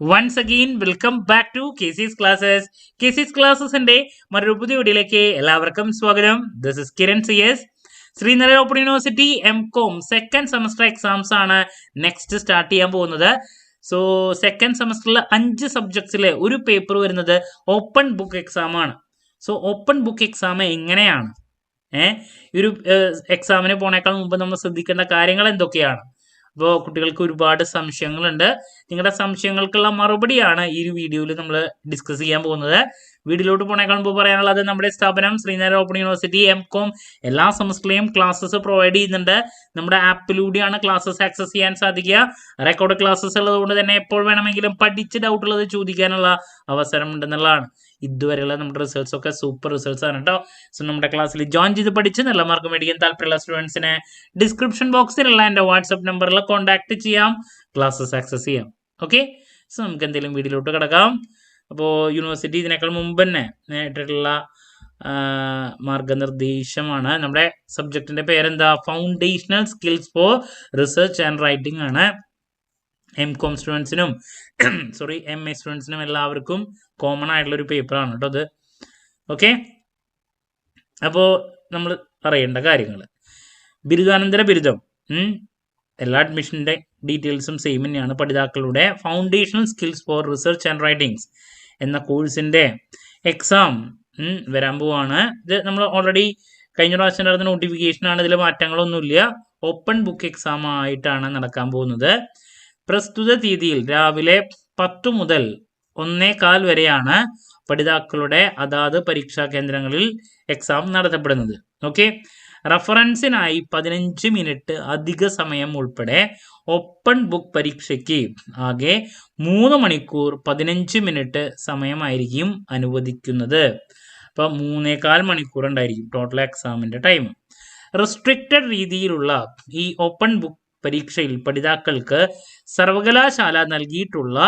Once again welcome back to KC's classes. KC's ക്ലാസ്സസിന്റെ മറ്റൊരു പുതിയ വീഡിയോയിലേക്ക് എല്ലാവർക്കും സ്വാഗതം. This is Kiran CS. Sreenarayana open university MCOM second semester exams ആണ് നെക്സ്റ്റ് സ്റ്റാർട്ട് ചെയ്യാൻ പോകുന്നത്. സോ സെക്കൻഡ് സെമസ്റ്ററിൽ 5 സബ്ജക്ട്സിലെ ഒരു പേപ്പർ വരുന്നത് ഓപ്പൺ ബുക്ക് എക്സാം ആണ്. സോ ഓപ്പൺ ബുക്ക് എക്സാം എങ്ങനെയാണ്, ഈ ഒരു എക്സാമിന് പോണേക്കാൾ മുമ്പ് നമ്മൾ ശ്രദ്ധിക്കേണ്ട കാര്യങ്ങൾ എന്തൊക്കെയാണ്? അപ്പോൾ കുട്ടികൾക്ക് ഒരുപാട് സംശയങ്ങളുണ്ട്. നിങ്ങളുടെ സംശയങ്ങൾക്കുള്ള മറുപടിയാണ് ഈ ഒരു വീഡിയോയിൽ നമ്മൾ ഡിസ്കസ് ചെയ്യാൻ പോകുന്നത്. വീഡിയോയിലോട്ട് പോണേക്കാൾ മുമ്പ് പറയാനുള്ളത്, നമ്മുടെ സ്ഥാപനം ശ്രീനാരായണ ഓപ്പൺ യൂണിവേഴ്സിറ്റി MCOM എല്ലാ സെമസ്റ്ററിലെയും ക്ലാസ്സസ് പ്രൊവൈഡ് ചെയ്യുന്നുണ്ട്. നമ്മുടെ ആപ്പിലൂടെയാണ് ക്ലാസ്സസ് ആക്സസ് ചെയ്യാൻ സാധിക്കുക. റെക്കോർഡ് ക്ലാസ്സസ് ഉള്ളതുകൊണ്ട് തന്നെ എപ്പോൾ വേണമെങ്കിലും പഠിച്ച് ഡൗട്ട് ഉള്ളത് ചോദിക്കാനുള്ള അവസരം ഉണ്ടെന്നുള്ളതാണ്. ഇതുവരെയുള്ള നമ്മുടെ റിസൾട്ട്സ് ഒക്കെ സൂപ്പർ റിസൾട്ട്സ് ആണ് കേട്ടോ. സോ നമ്മുടെ ക്ലാസ്സിൽ ജോയിൻ ചെയ്ത് പഠിച്ച് നല്ല മാർക്ക് മേടിക്കാൻ താല്പര്യമുള്ള സ്റ്റുഡൻസിന് ഡിസ്ക്രിപ്ഷൻ ബോക്സിലുള്ള എൻ്റെ വാട്സ്ആപ്പ് നമ്പറിൽ കോൺടാക്ട് ചെയ്യാം, ക്ലാസ്സസ് ആക്സസ് ചെയ്യാം. ഓക്കെ, സോ നമുക്ക് എന്തെങ്കിലും വീഡിയോയിലോട്ട് കിടക്കാം. അപ്പോൾ യൂണിവേഴ്സിറ്റി ഇതിനേക്കാൾ മുമ്പ് തന്നെ ഇട്ടിട്ടുള്ള മാർഗനിർദ്ദേശമാണ്. നമ്മുടെ സബ്ജക്റ്റിന്റെ പേരെന്താ? Foundational skills for research and writing ആണ്. MCOM സ്റ്റുഡൻസിനും MA സ്റ്റുഡൻസിനും എല്ലാവർക്കും കോമൺ ആയിട്ടുള്ള ഒരു പേപ്പറാണ് കേട്ടോ അത്. ഓക്കെ, അപ്പോൾ നമ്മൾ അറിയേണ്ട കാര്യങ്ങൾ: ബിരുദാനന്തര ബിരുദം, എല്ലാ അഡ്മിഷൻ്റെ ഡീറ്റെയിൽസും സെയിം തന്നെയാണ്. പഠിതാക്കളുടെ foundational skills for research and writings എന്ന കോഴ്സിൻ്റെ എക്സാം വരാൻ പോവാണ്. ഇത് നമ്മൾ ഓൾറെഡി കഴിഞ്ഞ പ്രാവശ്യം നടന്ന നോട്ടിഫിക്കേഷനാണ്, ഇതിൽ മാറ്റങ്ങളൊന്നുമില്ല. ഓപ്പൺ ബുക്ക് എക്സാം ആയിട്ടാണ് നടക്കാൻ പോകുന്നത്. പ്രസ്തുത തീയതിയിൽ രാവിലെ 10 മുതൽ 1:15 വരെയാണ് പഠിതാക്കളുടെ അതാത് പരീക്ഷാ കേന്ദ്രങ്ങളിൽ എക്സാം നടത്തപ്പെടുന്നത്. ഓക്കെ, റഫറൻസിനായി 15 മിനിറ്റ് അധിക സമയം ഉൾപ്പെടെ ഓപ്പൺ ബുക്ക് പരീക്ഷയ്ക്ക് ആകെ 3 മണിക്കൂർ 15 മിനിറ്റ് സമയമായിരിക്കും അനുവദിക്കുന്നത്. അപ്പോൾ 3.25 മണിക്കൂർ ഉണ്ടായിരിക്കും ടോട്ടൽ എക്സാമിൻ്റെ ടൈം. റെസ്ട്രിക്റ്റഡ് രീതിയിലുള്ള ഈ ഓപ്പൺ ബുക്ക് പരീക്ഷയിൽ പഠിതാക്കൾക്ക് സർവകലാശാല നൽകിയിട്ടുള്ള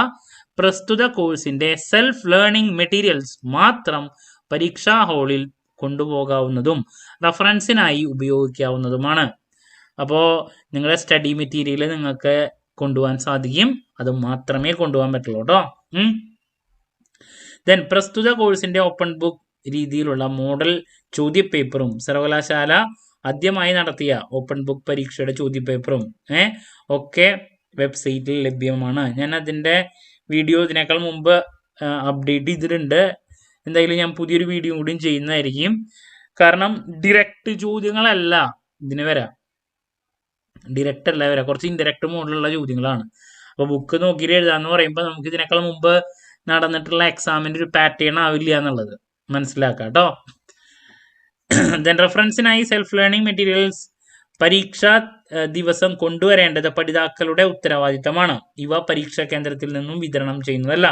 പ്രസ്തുത കോഴ്സിന്റെ സെൽഫ് ലേണിംഗ് മെറ്റീരിയൽസ് മാത്രം പരീക്ഷാ ഹാളിൽ കൊണ്ടുപോകാവുന്നതും റഫറൻസിനായി ഉപയോഗിക്കാവുന്നതുമാണ്. അപ്പോൾ നിങ്ങളുടെ സ്റ്റഡി മെറ്റീരിയൽ നിങ്ങൾക്ക് കൊണ്ടുപോകാൻ സാധിക്കും, അത് മാത്രമേ കൊണ്ടുപോകാൻ പറ്റുള്ളൂ കേട്ടോ. ദെൻ പ്രസ്തുത കോഴ്സിന്റെ ഓപ്പൺ ബുക്ക് രീതിയിലുള്ള മോഡൽ ചോദ്യപേപ്പറും സർവകലാശാല ആദ്യമായി നടത്തിയ ഓപ്പൺ ബുക്ക് പരീക്ഷയുടെ ചോദ്യപേപ്പറും ഒക്കെ വെബ്സൈറ്റിൽ ലഭ്യമാണ്. ഞാൻ അതിൻ്റെ വീഡിയോ ഇതിനേക്കാൾ മുമ്പ് അപ്ഡേറ്റ് ചെയ്തിട്ടുണ്ട്. എന്തായാലും ഞാൻ പുതിയൊരു വീഡിയോ കൂടിയും ചെയ്യുന്നതായിരിക്കും. കാരണം ഡിറക്റ്റ് ചോദ്യങ്ങളല്ല ഇതിന് വരാം, ഡിറക്റ്റ് അല്ല വരാം, കുറച്ച് ഇൻഡയറക്റ്റ് മോഡിലുള്ള ചോദ്യങ്ങളാണ്. അപ്പോൾ ബുക്ക് നോക്കിയിട്ട് എഴുതാന്ന് പറയുമ്പോൾ നമുക്ക് ഇതിനേക്കാൾ മുമ്പ് നടന്നിട്ടുള്ള എക്സാമിൻ്റെ ഒരു പാറ്റേൺ ആവില്ല എന്നുള്ളത് മനസ്സിലാക്കാം കേട്ടോ. ദെൻ റഫറൻസിനായി സെൽഫ് ലേണിംഗ് മെറ്റീരിയൽസ് പരീക്ഷാ ദിവസം കൊണ്ടുവരേണ്ടത് പഠിതാക്കളുടെ ഉത്തരവാദിത്തമാണ്. ഇവ പരീക്ഷാ കേന്ദ്രത്തിൽ നിന്നും വിതരണം ചെയ്യുന്നതല്ല.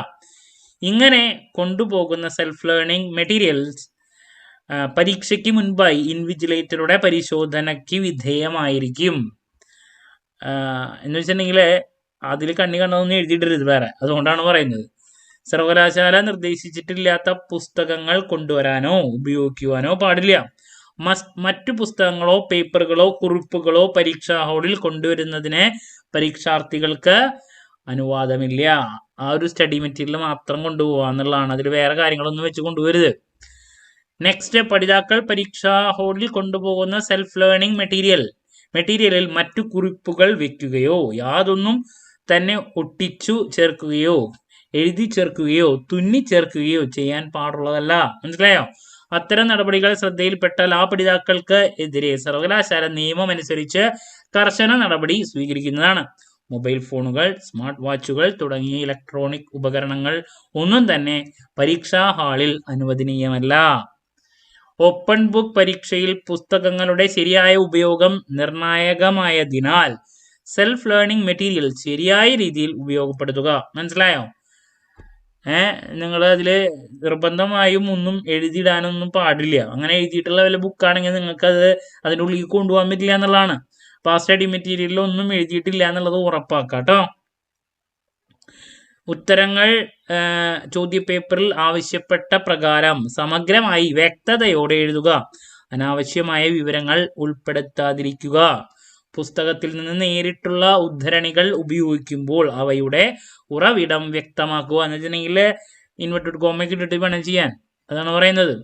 ഇങ്ങനെ കൊണ്ടുപോകുന്ന സെൽഫ് ലേണിംഗ് മെറ്റീരിയൽസ് പരീക്ഷയ്ക്ക് മുൻപായി ഇൻവിജിലേറ്ററുടെ പരിശോധനയ്ക്ക് വിധേയമായിരിക്കും. എന്ന് വെച്ചിട്ടുണ്ടെങ്കിൽ അതിൽ കണ്ണി കണ്ടതൊന്നും എഴുതിയിട്ടരുത് വേറെ, അതുകൊണ്ടാണ് പറയുന്നത്. സർവകലാശാല നിർദ്ദേശിച്ചിട്ടില്ലാത്ത പുസ്തകങ്ങൾ കൊണ്ടുവരാനോ ഉപയോഗിക്കുവാനോ പാടില്ല. മറ്റു പുസ്തകങ്ങളോ പേപ്പറുകളോ കുറിപ്പുകളോ പരീക്ഷാ ഹാളിൽ കൊണ്ടുവരുന്നതിന് പരീക്ഷാർത്ഥികൾക്ക് അനുവാദമില്ല. ആ ഒരു സ്റ്റഡി മെറ്റീരിയൽ മാത്രം കൊണ്ടുപോകുക എന്നുള്ളതാണ്, അതിൽ വേറെ കാര്യങ്ങളൊന്നും വെച്ച് കൊണ്ടുവരുത്. നെക്സ്റ്റ്, പഠിതാക്കൾ പരീക്ഷാ ഹാളിൽ കൊണ്ടുപോകുന്ന സെൽഫ് ലേണിംഗ് മെറ്റീരിയലിൽ മറ്റു കുറിപ്പുകൾ വെക്കുകയോ യാതൊന്നും തന്നെ ഒട്ടിച്ചു ചേർക്കുകയോ എഴുതി ചേർക്കുകയോ തുന്നി ചേർക്കുകയോ ചെയ്യാൻ പാടുള്ളതല്ല. മനസ്സിലായോ? അത്തരം നടപടികൾ ശ്രദ്ധയിൽപ്പെട്ടാൽ ആ പഠിതാക്കൾക്ക് എതിരെ സർവകലാശാല നിയമം അനുസരിച്ച് കർശന നടപടി സ്വീകരിക്കുന്നതാണ്. മൊബൈൽ ഫോണുകൾ, സ്മാർട്ട് വാച്ചുകൾ തുടങ്ങിയ ഇലക്ട്രോണിക് ഉപകരണങ്ങൾ ഒന്നും തന്നെ പരീക്ഷാ ഹാളിൽ അനുവദനീയമല്ല. ഓപ്പൺ ബുക്ക് പരീക്ഷയിൽ പുസ്തകങ്ങളുടെ ശരിയായ ഉപയോഗം നിർണായകമായതിനാൽ സെൽഫ് ലേണിംഗ് മെറ്റീരിയൽ ശരിയായ രീതിയിൽ ഉപയോഗപ്പെടുത്തുക. മനസ്സിലായോ? നിങ്ങൾ അതിൽ നിർബന്ധമായും ഒന്നും എഴുതിയിടാനൊന്നും പാടില്ല. അങ്ങനെ എഴുതിയിട്ടുള്ള വല്ല ബുക്കാണെങ്കിൽ നിങ്ങൾക്ക് അതിൻ്റെ ഉള്ളിൽ കൊണ്ടുപോകാൻ പറ്റില്ല എന്നുള്ളതാണ്. അപ്പോൾ ആ സ്റ്റഡി മെറ്റീരിയലിൽ ഒന്നും എഴുതിയിട്ടില്ല എന്നുള്ളത് ഉറപ്പാക്കാം കേട്ടോ. ഉത്തരങ്ങൾ ചോദ്യപേപ്പറിൽ ആവശ്യപ്പെട്ട പ്രകാരം സമഗ്രമായി വ്യക്തതയോടെ എഴുതുക. അനാവശ്യമായ വിവരങ്ങൾ ഉൾപ്പെടുത്താതിരിക്കുക. പുസ്തകത്തിൽ നിന്ന് നേരിട്ടുള്ള ഉദ്ധരണികൾ ഉപയോഗിക്കുമ്പോൾ അവയുടെ ഉറവിടം വ്യക്തമാക്കുക എന്ന് വെച്ചിട്ടുണ്ടെങ്കിൽ ഇൻവെർട്ടഡ് കോമയ്ക്ക് ഇട്ടിട്ട് വേണം ചെയ്യാൻ. അതാണ് പറയുന്നത്.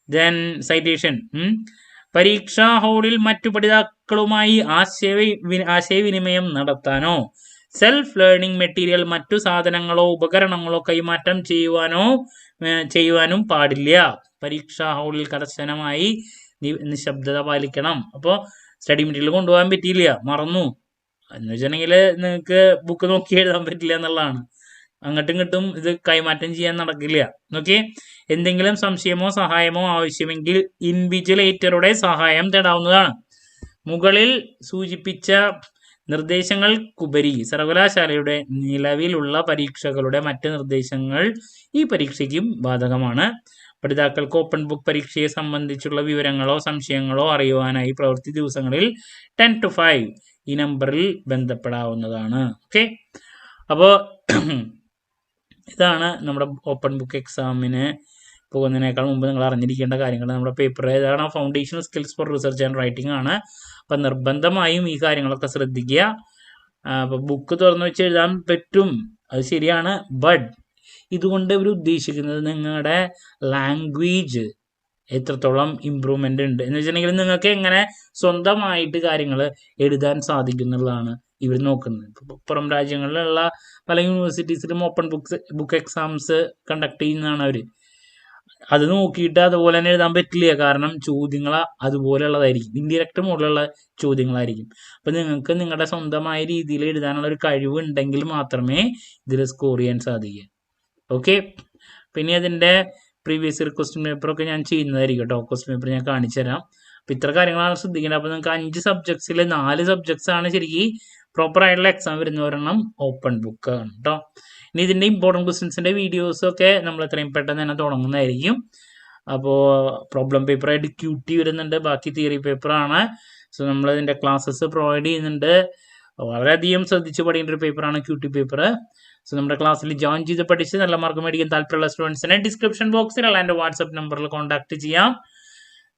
Then citation. പരീക്ഷാ ഹാളിൽ മറ്റു പഠിതാക്കളുമായി ആശയവിനിമയം നടത്താനോ സെൽഫ് ലേണിംഗ് മെറ്റീരിയൽ മറ്റു സാധനങ്ങളോ ഉപകരണങ്ങളോ കൈമാറ്റം ചെയ്യുവാനും പാടില്ല. പരീക്ഷാ ഹാളിൽ കർശനമായി നിശബ്ദത പാലിക്കണം. അപ്പോൾ സ്റ്റഡി മെറ്റീരിയൽ കൊണ്ടുപോകാൻ പറ്റിയില്ല, മറന്നു എന്ന് വെച്ചിട്ടുണ്ടെങ്കിൽ നിങ്ങൾക്ക് ബുക്ക് നോക്കി എഴുതാൻ പറ്റില്ല എന്നുള്ളതാണ്. അങ്ങോട്ടും ഇങ്ങോട്ടും ഇത് കൈമാറ്റം ചെയ്യാൻ നടക്കില്ല. ഓക്കെ. എന്തെങ്കിലും സംശയമോ സഹായമോ ആവശ്യമെങ്കിൽ ഇൻവിജിലേറ്ററുടെ സഹായം തേടാവുന്നതാണ്. മുകളിൽ സൂചിപ്പിച്ച നിർദ്ദേശങ്ങൾക്കുപരി സർവകലാശാലയുടെ നിലവിലുള്ള പരീക്ഷകളുടെ മറ്റ് നിർദ്ദേശങ്ങൾ ഈ പരീക്ഷയ്ക്കും ബാധകമാണ്. പഠിതാക്കൾക്ക് ഓപ്പൺ ബുക്ക് പരീക്ഷയെ സംബന്ധിച്ചുള്ള വിവരങ്ങളോ സംശയങ്ങളോ അറിയുവാനായി പ്രവൃത്തി ദിവസങ്ങളിൽ 10 to 5 ഈ നമ്പറിൽ ബന്ധപ്പെടാവുന്നതാണ്. ഓക്കെ. അപ്പോൾ ഇതാണ് നമ്മുടെ ഓപ്പൺ ബുക്ക് എക്സാമിന് പോകുന്നതിനേക്കാൾ മുമ്പ് നിങ്ങൾ അറിഞ്ഞിരിക്കേണ്ട കാര്യങ്ങൾ. നമ്മുടെ പേപ്പർ ഏതാണ്? Foundation skills for research and writing ആണ്. അപ്പം നിർബന്ധമായും ഈ കാര്യങ്ങളൊക്കെ ശ്രദ്ധിക്കുക. അപ്പോൾ ബുക്ക് തുറന്നു വെച്ച് എഴുതാൻ പറ്റും, അത് ശരിയാണ്. ബട്ട് ഇതുകൊണ്ട് ഇവർ ഉദ്ദേശിക്കുന്നത് നിങ്ങളുടെ ലാംഗ്വേജ് എത്രത്തോളം ഇമ്പ്രൂവ്മെൻ്റ് ഉണ്ട് എന്ന് വെച്ചിട്ടുണ്ടെങ്കിൽ നിങ്ങൾക്ക് എങ്ങനെ സ്വന്തമായിട്ട് കാര്യങ്ങൾ എഴുതാൻ സാധിക്കുന്നുള്ളതാണ് ഇവർ നോക്കുന്നത്. പുറം രാജ്യങ്ങളിലുള്ള പല യൂണിവേഴ്സിറ്റീസിലും ഓപ്പൺ ബുക്ക് എക്സാംസ് കണ്ടക്ട് ചെയ്യുന്നതാണ് അവർ. അത് നോക്കിയിട്ട് അതുപോലെ തന്നെ എഴുതാൻ പറ്റില്ല, കാരണം ചോദ്യങ്ങൾ അതുപോലെയുള്ളതായിരിക്കും, ഇൻഡിറക്റ്റ് മോഡലുള്ള ചോദ്യങ്ങളായിരിക്കും. അപ്പം നിങ്ങൾക്ക് നിങ്ങളുടെ സ്വന്തമായ രീതിയിൽ എഴുതാനുള്ള ഒരു കഴിവ് ഉണ്ടെങ്കിൽ മാത്രമേ ഇതിൽ സ്കോർ ചെയ്യാൻ സാധിക്കൂ. ഓക്കെ. പിന്നെ അതിൻ്റെ പ്രീവിയസ് ഇയർ ക്വസ്റ്റ്യൻ പേപ്പറൊക്കെ ഞാൻ ചെയ്യുന്നതായിരിക്കും കേട്ടോ. ക്വസ്റ്റ്യൻ പേപ്പർ ഞാൻ കാണിച്ചു തരാം. അപ്പം ഇത്ര കാര്യങ്ങളാണ് ശ്രദ്ധിക്കേണ്ടത്. അപ്പോൾ നിങ്ങൾക്ക് 5 സബ്ജക്ട്സിൽ 4 സബ്ജക്ട്സ് ആണ് ശരിക്കും പ്രോപ്പർ ആയിട്ടുള്ള എക്സാം വരുന്ന ഒരെണ്ണം ഓപ്പൺ ബുക്ക് ആണ് കേട്ടോ. ഇനി ഇതിൻ്റെ ഇമ്പോർട്ടൻറ്റ് ക്വസ്റ്റ്യൻസിൻ്റെ വീഡിയോസൊക്കെ നമ്മൾ എത്രയും പെട്ടെന്ന് തന്നെ തുടങ്ങുന്നതായിരിക്കും. അപ്പോൾ പ്രോബ്ലം പേപ്പറായിട്ട് QT വരുന്നുണ്ട്, ബാക്കി തിയറി പേപ്പറാണ്. സോ നമ്മൾ ഇതിൻ്റെ ക്ലാസ്സസ് പ്രൊവൈഡ് ചെയ്യുന്നുണ്ട്. വളരെയധികം ശ്രദ്ധിച്ച് പഠിക്കേണ്ട ഒരു പേപ്പറാണ് QT പേപ്പർ. സോ നമ്മുടെ ക്ലാസ്സിൽ ജോയിൻ ചെയ്ത് പഠിച്ച് നല്ല മാർക്ക് മേടിക്കാൻ താല്പര്യമുള്ള സ്റ്റുഡൻസിനെ ഡിസ്ക്രിപ്ഷൻ ബോക്സിലുള്ള എൻ്റെ വാട്സപ്പ് നമ്പറിൽ കോൺടാക്ട് ചെയ്യാം.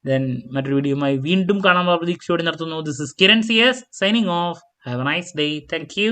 ദെൻ മറ്റൊരു വീഡിയോയുമായി വീണ്ടും കാണാൻ പ്രതീക്ഷയോടെ നടത്തുന്നു. This is Kiran CS signing off. Have a nice day. Thank you.